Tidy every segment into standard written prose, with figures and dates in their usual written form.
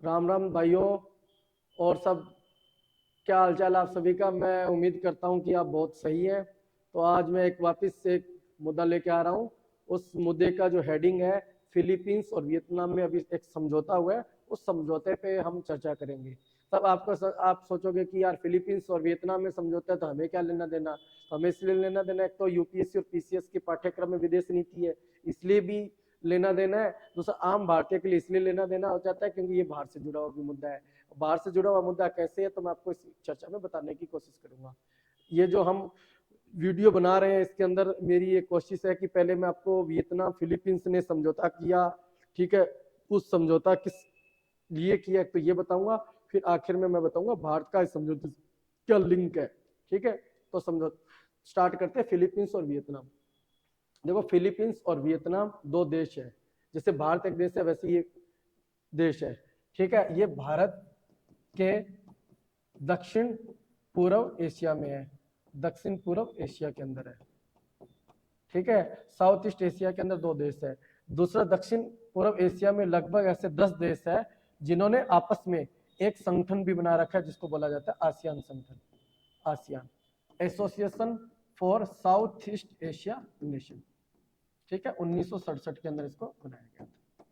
राम राम भाइयों और सब, क्या हालचाल आप सभी का। मैं उम्मीद करता हूं कि आप बहुत सही हैं। तो आज मैं एक वापस से एक मुद्दा लेके आ रहा हूं। उस मुद्दे का जो हेडिंग है, फिलीपींस और वियतनाम में अभी एक समझौता हुआ है, उस समझौते पे हम चर्चा करेंगे। तब आप सोचोगे कि यार फिलीपींस और वियतनाम में समझौता है तो हमें क्या लेना देना। तो हमें इसलिए लेना देना, एक तो यूपीएससी और पीसीएस के पाठ्यक्रम में विदेश नीति है, इसलिए भी लेना देना है। दूसरा, आम भारतीय के लिए इसलिए लेना देना हो जाता है क्योंकि ये बाहर से जुड़ा हुआ भी मुद्दा है। बाहर से जुड़ा हुआ मुद्दा कैसे है तो मैं आपको इस चर्चा में बताने की कोशिश करूंगा। ये जो हम वीडियो बना रहे हैं इसके अंदर मेरी एक कोशिश है कि पहले मैं आपको वियतनाम फिलीपींस ने समझौता किया, ठीक है, उस समझौता किस लिए किया तो ये बताऊंगा। फिर आखिर में मैं बताऊंगा भारत का इस समझौते से क्या लिंक है। ठीक है, तो समझौता स्टार्ट करते हैं फिलीपींस और वियतनाम। देखो, फिलीपींस और वियतनाम दो देश है। जैसे भारत एक देश है वैसे ये देश है। ठीक है, ये भारत के दक्षिण पूर्व एशिया में है, दक्षिण पूर्व एशिया के अंदर है। ठीक है, साउथ ईस्ट एशिया के अंदर दो देश है। दूसरा, दक्षिण पूर्व एशिया में लगभग ऐसे 10 देश है जिन्होंने आपस में एक संगठन भी बना रखा है जिसको बोला जाता है आसियान संगठन, ASEAN association for south east Asia nation. ठीक है, 1967 के अंदर इसको बनाया गया था।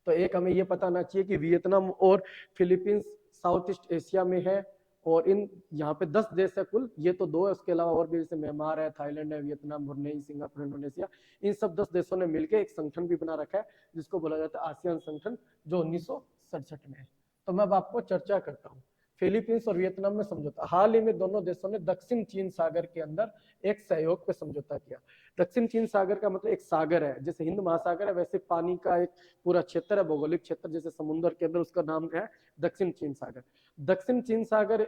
तो एक हमें ये पता होना चाहिए कि वियतनाम और फिलीपींस साउथ ईस्ट एशिया में है, और इन यहाँ पे 10 देश है कुल, ये तो दो है, उसके अलावा और भी जैसे म्यांमार है, थाईलैंड है, वियतनाम, ब्रुनेई, सिंगापुर, इंडोनेशिया। इन सब 10 देशों ने मिलकर एक संगठन भी बना रखा है जिसको बोला जाता है आसियान संगठन, जो 1967 में है। तो मैं अब आपको चर्चा करता हूँ फिलीपींस और वियतनाम में समझौता। हाल ही में दोनों देशों ने दक्षिण चीन सागर के अंदर एक सहयोग पे समझौता किया। दक्षिण चीन सागर का मतलब एक सागर है, जैसे हिंद महासागर है वैसे पानी का एक पूरा क्षेत्र है, भौगोलिक क्षेत्र जैसे समुद्र के अंदर, उसका नाम है दक्षिण चीन सागर। दक्षिण चीन सागर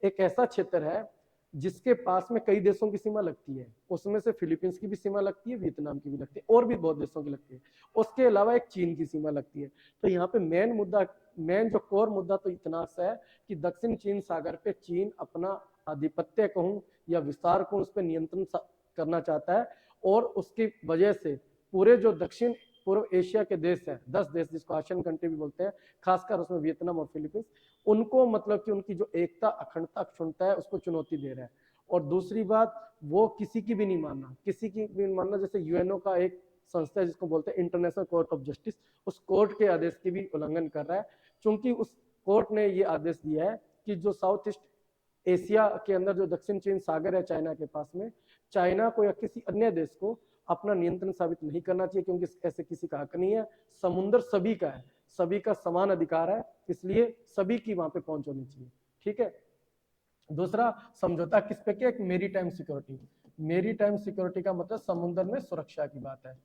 एक ऐसा क्षेत्र है जिसके पास में कई देशों की सीमा लगती है। उसमें से फिलीपींस की भी सीमा लगती है, वियतनाम की भी लगती है, और भी बहुत देशों की लगती है। उसके अलावा एक चीन की सीमा लगती है। तो यहाँ पे मेन जो कोर मुद्दा तो इतना सा है कि दक्षिण चीन सागर पे चीन अपना आधिपत्य कहूं या विस्तार कहूं, उस पर नियंत्रण करना चाहता है। और उसकी वजह से पूरे जो दक्षिण पूर्व एशिया के देश हैं, 10 देश जिसको आसियान कंट्री भी बोलते हैं, खासकर उसमें वियतनाम और फिलीपींस, उनको मतलब कि उनकी जो एकता, अखंडता, अक्षुण्णता है उसको चुनौती दे रहा है। और दूसरी बात, वो किसी की भी नहीं मानना, किसी की भी नहीं मानना। जैसे यूएनओ का एक संस्था है जिसको बोलते हैं इंटरनेशनल कोर्ट ऑफ जस्टिस, उस कोर्ट के आदेश की भी उल्लंघन कर रहा है। क्योंकि उस कोर्ट ने ये आदेश दिया है कि जो साउथ ईस्ट एशिया के अंदर जो दक्षिण चीन सागर है चाइना के पास में, चाइना को या किसी अन्य देश को अपना नियंत्रण साबित नहीं करना चाहिए, क्योंकि ऐसे किसी का हक नहीं है। समुद्र सभी का है, सभी का समान अधिकार है, इसलिए सभी की वहां पे पहुंच होनी चाहिए। ठीक है, दूसरा समझौता किस पे किया, एक मेरी टाइम सिक्योरिटी। मेरी टाइम सिक्योरिटी का मतलब समुद्र में सुरक्षा की बात है।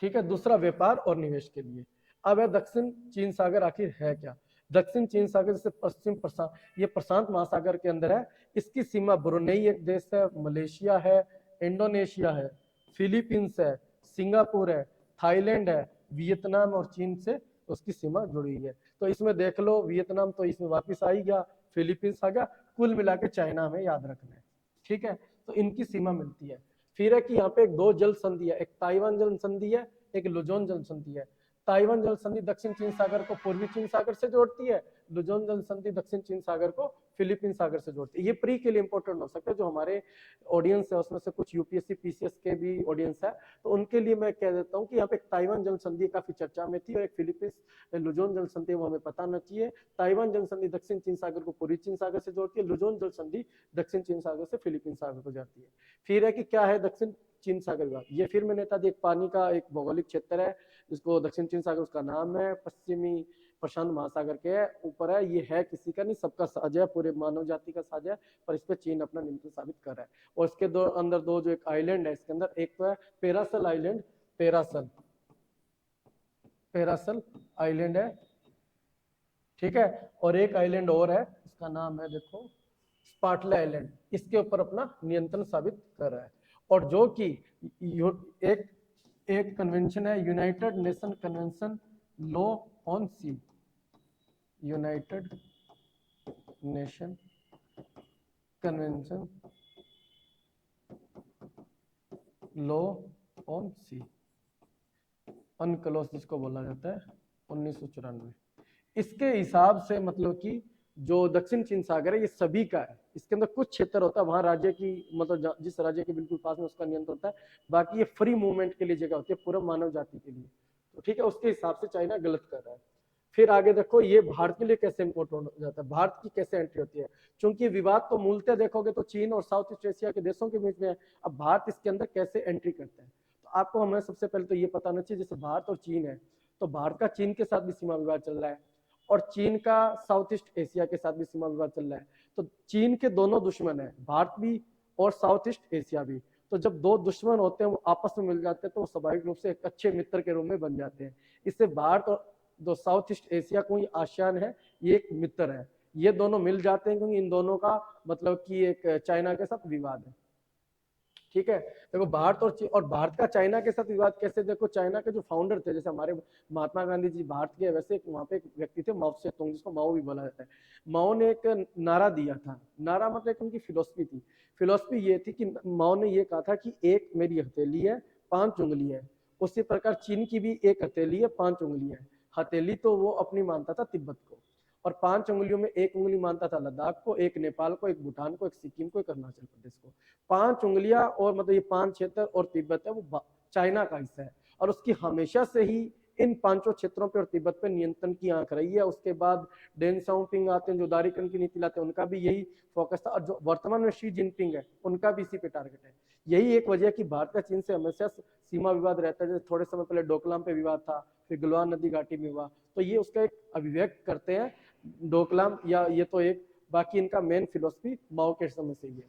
ठीक है, दूसरा व्यापार और निवेश के लिए। अब है दक्षिण चीन सागर आखिर है क्या। दक्षिण चीन सागर जैसे पश्चिम प्रशांत, ये प्रशांत महासागर के अंदर है। इसकी सीमा ब्रुनेई एक देश है, मलेशिया है, इंडोनेशिया है, फिलीपींस है, सिंगापुर है, थाईलैंड है, वियतनाम और चीन से उसकी सीमा जुड़ी हुई है। तो इसमें देख लो, वियतनाम तो इसमें वापिस आ ही गया, फिलीपींस आ गया, कुल मिला के चाइना हमें याद रखना है। ठीक है, तो इनकी सीमा मिलती है। फिर है कि यहाँ पे एक दो जल संधि है, एक ताइवान जल संधि है, एक लुजोन जल संधि है। ताइवान जल संधि दक्षिण चीन सागर को पूर्वी चीन सागर से जोड़ती है, लुजोन जल संधि दक्षिण चीन सागर को फिलीपींस सागर से जोड़ती है। ये प्री के लिए इंपॉर्टेंट हो सकता है, जो हमारे ऑडियंस है उसमें से कुछ यूपीएससी पीसीएस के भी ऑडियंस है, तो उनके लिए मैं कह देता हूँ कि यहाँ पे ताइवान जल संधि काफी चर्चा में थी, और एक फिलीपींस लुजोन जल संधि वो हमें पता होना चाहिए। ताइवान जल संधि दक्षिण चीन सागर को पूर्वी चीन सागर से जोड़ती है, लुजोन जल संधि दक्षिण चीन सागर से फिलीपींस सागर को जोड़ती है। फिर है कि क्या है दक्षिण चीन सागर विभाग, ये फिर मैंने बता दिया, पानी का एक भौगोलिक क्षेत्र है जिसको दक्षिण चीन सागर, उसका नाम है, पश्चिमी प्रशांत महासागर के ऊपर है। ये है किसी का नहीं, सबका साझा है, पूरे मानव जाति का साझा है, पर इस पर चीन अपना नियंत्रण साबित कर रहा है। और इसके अंदर दो जो एक आइलैंड है इसके अंदर, एक तो है पेरासल आइलैंड, पेरासल पेरासल आइलैंड है। ठीक है, और एक आइलैंड और है, इसका नाम है देखो स्पार्टले आइलैंड, इसके ऊपर अपना नियंत्रण साबित कर रहा है। और जो कि एक एक कन्वेंशन है, united nation convention law on sea, united nation convention law on sea, UNCLOS जिसको बोला जाता है 1994। इसके हिसाब से मतलब कि जो दक्षिण चीन सागर है ये सभी का है। इसके अंदर कुछ क्षेत्र होता है वहां राज्य की मतलब जिस राज्य के बिल्कुल पास में उसका नियंत्रण होता है, बाकी ये फ्री मूवमेंट के लिए जगह होती है पूरा मानव जाति के लिए। तो ठीक है, उसके हिसाब से चाइना गलत कर रहा है। फिर आगे देखो ये भारत के लिए कैसे इम्पोर्टेंट हो जाता है, भारत की कैसे एंट्री होती है। चूंकि विवाद तो मूलतः देखोगे तो चीन और साउथ ईस्ट एशिया के देशों के बीच में है, अब भारत इसके अंदर कैसे एंट्री करता है। तो आपको हमें सबसे पहले तो ये पता होना चाहिए, जैसे भारत और चीन है तो भारत का चीन के साथ भी सीमा विवाद चल रहा है और चीन का साउथ ईस्ट एशिया के साथ भी सीमा विवाद चल रहा है। तो चीन के दोनों दुश्मन है, भारत भी और साउथ ईस्ट एशिया भी। तो जब दो दुश्मन होते हैं वो आपस में मिल जाते हैं तो वो स्वाभाविक रूप से एक अच्छे मित्र के रूप में बन जाते हैं। इससे भारत और जो साउथ ईस्ट एशिया को ये आसियान है ये एक मित्र है, ये दोनों मिल जाते हैं क्योंकि इन दोनों का मतलब कि एक चाइना के साथ विवाद है। ठीक है, देखो भारत और भारत का चाइना के साथ विवाद कैसे, देखो चाइना के जो फाउंडर थे जैसे हमारे महात्मा गांधी जी भारत के, वैसे एक वहां पे एक व्यक्ति थे माओ से तुंग, जिसको माओ भी बोला जाता है। माओ ने एक नारा दिया था, नारा मतलब एक उनकी फिलोसफी थी। फिलोसफी ये थी कि माओ ने ये कहा था कि एक मेरी हथेली है 5 उंगली है, उसी प्रकार चीन की भी एक हथेली है 5 उंगली है। हथेली तो वो अपनी मानता था तिब्बत को, और 5 उंगलियों में एक उंगली मानता था लद्दाख को, एक नेपाल को, एक भूटान को, एक सिक्किम को, एक अरुणाचल प्रदेश को। 5 उंगलियां और मतलब ये 5 क्षेत्र और तिब्बत है वो चाइना का हिस्सा है, और उसकी हमेशा से ही इन 5 क्षेत्रों पे और तिब्बत पे नियंत्रण की आंख रही है। उसके बाद डेन शाओपिंग आते हैं जो दारिकन की नीति लाते हैं, उनका भी यही फोकस था, और जो वर्तमान में शी जिनपिंग है उनका भी इसी पे टारगेट है। यही एक वजह कि भारत का चीन से हमेशा सीमा विवाद रहता है। जैसे थोड़े समय पहले डोकलाम पे विवाद था, फिर गलवान नदी घाटी में हुआ, तो ये उसका एक अभिव्यक्त करते हैं डोकलाम, या ये तो एक, बाकी इनका मेन फिलोसफी माओ के समय से ही है।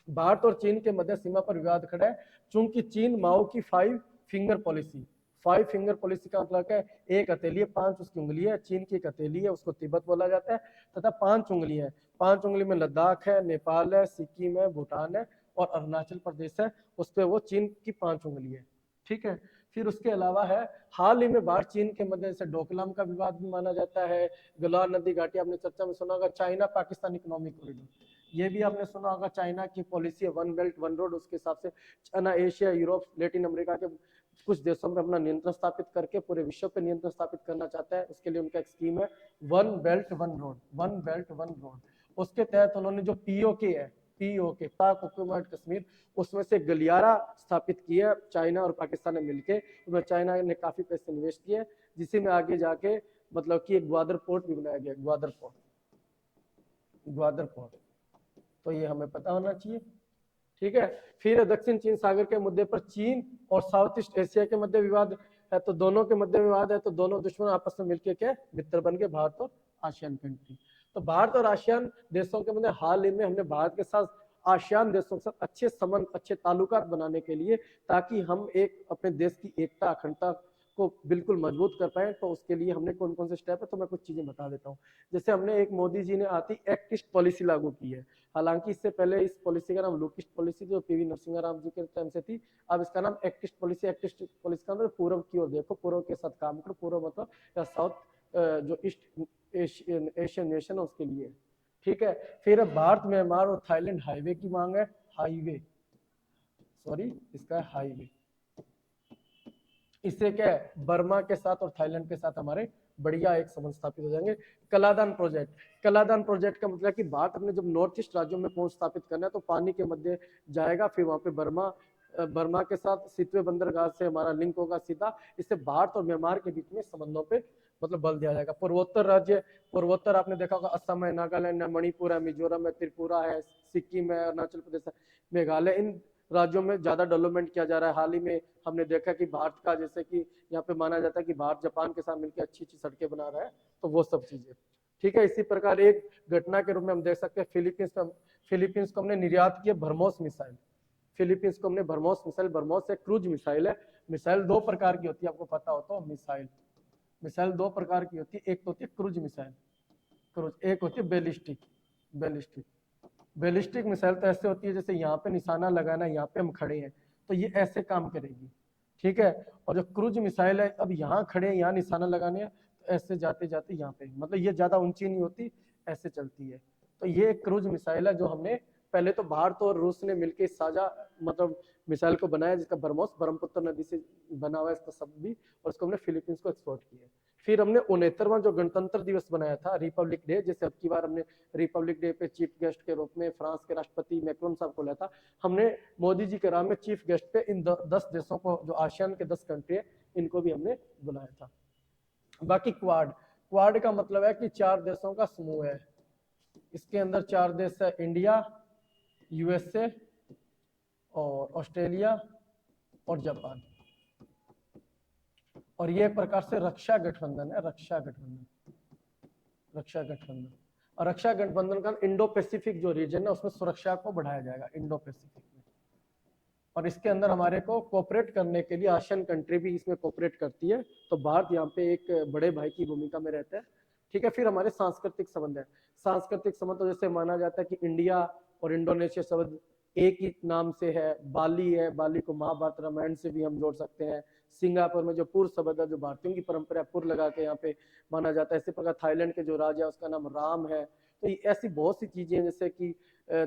भारत और चीन के मध्य सीमा पर विवाद खड़ा है चूंकि चीन माओ की 5 फिंगर पॉलिसी, 5 फिंगर पॉलिसी का मतलब है एक हथेली है 5 उसकी उंगली है, चीन की एक हथेली है उसको तिब्बत बोला जाता है, तथा 5 उंगली है, 5 उंगली में लद्दाख है, नेपाल है, सिक्किम है, भूटान है और अरुणाचल प्रदेश है, उस पर वो चीन की 5 उंगली है। ठीक है, फिर उसके अलावा है हाल ही में भारत चीन के मध्य से डोकलाम का विवाद भी माना जाता है, गलवान नदी घाटी आपने चर्चा में सुना होगा, चाइना पाकिस्तान इकोनॉमिक कॉरिडोर ये भी आपने सुना होगा, चाइना की पॉलिसी है वन बेल्ट वन रोड, उसके हिसाब से China Asia Europe Latin America के कुछ देशों में अपना नियंत्रण स्थापित करके पूरे विश्व पे नियंत्रण स्थापित करना चाहता है। उसके लिए उनका एक स्कीम है one belt one road, one belt one road. उसके तहत उन्होंने जो पीओके है, पीओके पाक ऑक्यूपाइड कश्मीर, उसमें से गलियारा स्थापित किया चाइना और पाकिस्तान ने मिलकर। उसमें चाइना ने काफी पैसे निवेश किए, जिसी में आगे जाके मतलब कि एक ग्वादर पोर्ट भी बनाया गया, ग्वादर पोर्ट, ग्वादर पोर्ट, तो ये हमें पता होना चाहिए। ठीक है, फिर दक्षिण चीन सागर के मुद्दे पर चीन और साउथ ईस्ट एशिया के मध्य विवाद है, तो दोनों के मध्य विवाद है, तो दोनों दुश्मन आपस में मिलकर के मित्र बन गए भारत और आसियान कंट्री। तो भारत और आसियान देशों के मध्य हाल ही में हमने भारत के साथ आसियान देशों के साथ अच्छे संबंध, अच्छे ताल्लुकात बनाने के लिए, ताकि हम एक अपने देश की एकता अखंडता को बिल्कुल मजबूत कर पाए, तो उसके लिए हमने कौन कौन से स्टेप है तो मैं कुछ चीजें बता देता हूँ। जैसे हमने एक मोदी जी ने आती एक्ट ईस्ट पॉलिसी लागू की है, हालांकि इससे पहले इस पॉलिसी का नाम लुक ईस्ट पॉलिसी जो पीवी नरसिंह राव जी के टाइम से थी, अब इसका नाम act east policy. Act east policy का मतलब पूर्व की ओर देखो, पूर्व के साथ काम करो, पूर्व मतलब या साउथ जो ईस्ट एशियन नेशन है उसके लिए। ठीक है, फिर भारत म्यांमार और थाईलैंड हाईवे की मांग है, हाईवे, सॉरी इसका हाईवे। इससे क्या है बर्मा के साथ और थाईलैंड के साथ हमारे बढ़िया एक संबंध स्थापित हो जाएंगे। कलादान प्रोजेक्ट, कलादान प्रोजेक्ट का मतलब कि भारत अपने जब नॉर्थ ईस्ट राज्यों में पहुंच स्थापित करना है तो पानी के मध्य जाएगा, फिर वहां पे बर्मा के साथ सितवे बंदरगाह से हमारा लिंक होगा सीधा। इससे भारत और म्यांमार के बीच में संबंधों पे मतलब बल दिया जाएगा। पूर्वोत्तर राज्य, पूर्वोत्तर आपने देखा होगा असम है, नागालैंड है, मणिपुर है, मिजोरम है, त्रिपुरा है, सिक्किम है, अरुणाचल प्रदेश है, मेघालय, इन राज्यों में ज्यादा डेवलपमेंट किया जा रहा है। हाल ही में हमने देखा कि भारत का, जैसे कि यहाँ पे माना जाता है कि भारत जापान के साथ मिलकर अच्छी अच्छी सड़कें बना रहा है, तो वो सब चीजें। ठीक है, इसी प्रकार एक घटना के रूप में हम देख सकते हैं फिलीपींस को हमने निर्यात किया ब्रह्मोस मिसाइल। फिलीपींस को हमने ब्रह्मोस मिसाइल, ब्रह्मोस एक क्रूज मिसाइल है। मिसाइल 2 प्रकार की होती है, आपको पता हो तो, मिसाइल 2 प्रकार की होती है, एक तो होती है क्रूज मिसाइल, क्रूज, एक होती है बैलिस्टिक। बैलिस्टिक बैलिस्टिक मिसाइल तो ऐसे होती है जैसे यहाँ पे निशाना लगाना, यहाँ पे हम खड़े हैं तो ये ऐसे काम करेगी। ठीक है, और जो क्रूज मिसाइल है, अब यहाँ खड़े हैं, यहाँ निशाना लगाने हैं, तो ऐसे जाते जाते यहाँ पे, मतलब ये ज्यादा ऊंची नहीं होती, ऐसे चलती है। तो ये एक क्रूज मिसाइल है जो हमने पहले तो भारत और रूस ने मिलकर साझा मतलब मिसाइल को बनाया, जिसका ब्रह्मोस ब्रह्मपुत्र नदी से बना हुआ है इसका सब भी, और उसको हमने फिलीपींस को एक्सपोर्ट किया। फिर हमने 69वां जो गणतंत्र दिवस बनाया था, रिपब्लिक डे, जैसे अब की बार हमने रिपब्लिक डे पे चीफ गेस्ट के रूप में फ्रांस के राष्ट्रपति मैक्रोन साहब को लाया था, हमने मोदी जी के नाम में चीफ गेस्ट पे इन 10 देशों को, जो आसियान के 10 कंट्री है, इनको भी हमने बुलाया था। बाकी क्वाड, क्वाड का मतलब है कि 4 देशों का समूह है। इसके अंदर 4 देश है, इंडिया, यूएसए और ऑस्ट्रेलिया और जापान। और ये एक प्रकार से रक्षा गठबंधन है, रक्षा गठबंधन, रक्षा गठबंधन। और रक्षा गठबंधन का इंडो पैसिफिक जो रीजन है उसमें सुरक्षा को बढ़ाया जाएगा, इंडो पैसिफिक में। और इसके अंदर हमारे को कोऑपरेट करने के लिए आसियान कंट्री भी इसमें कोऑपरेट करती है, तो भारत यहाँ पे एक बड़े भाई की भूमिका में रहता है। ठीक है, फिर हमारे सांस्कृतिक संबंध है। सांस्कृतिक संबंध तो जैसे माना जाता है कि इंडिया और इंडोनेशिया शब्द एक ही नाम से है, बाली है, बाली को महाभारत रामायण से भी हम जोड़ सकते हैं। सिंगापुर में जो पुर शब्द है, जो भारतीयों की परंपरा पुर लगा के यहाँ पे माना जाता है। इसी प्रकार थाईलैंड के जो राजा है उसका नाम राम है। तो ऐसी बहुत सी चीजें, जैसे कि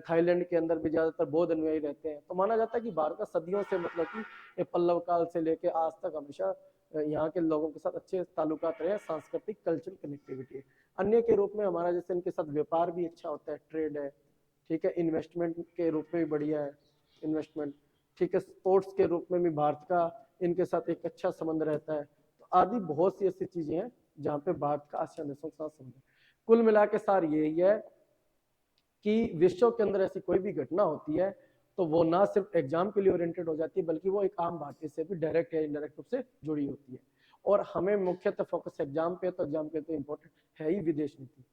थाईलैंड के अंदर भी ज्यादातर बौद्ध अनुयायी रहते हैं। तो माना जाता है कि भारत का सदियों से मतलब कि पल्लव काल से लेके आज तक हमेशा यहाँ के लोगों के साथ अच्छे ताल्लुकात रहे, सांस्कृतिक कल्चरल कनेक्टिविटी। अन्य के रूप में हमारा जैसे इनके साथ व्यापार भी अच्छा होता है, ट्रेड है, ठीक है, इन्वेस्टमेंट के रूप में भी बढ़िया है, इन्वेस्टमेंट, ठीक है, स्पोर्ट्स के रूप में भी भारत का इनके साथ एक अच्छा संबंध रहता है। तो आदि बहुत सी ऐसी चीजें हैं जहाँ पे भारत का आसियान देशों के साथ संबंध है। कुल मिला के सार यही है कि विश्व के अंदर ऐसी कोई भी घटना होती है तो वो ना सिर्फ एग्जाम के लिए ओरिएंटेड हो जाती है, बल्कि वो एक आम भारतीय से भी डायरेक्ट या इनडायरेक्ट रूप से जुड़ी होती है। और हमें मुख्यतः फोकस एग्जाम पे, तो एग्जाम के तो इम्पोर्टेंट है ही विदेश नीति।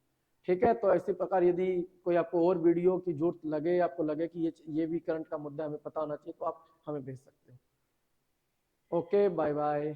ठीक है, तो इसी प्रकार यदि कोई आपको और वीडियो की जरूरत लगे, आपको लगे कि ये भी करंट का मुद्दा हमें पता होना चाहिए, तो आप हमें भेज सकते हो। Okay, bye bye.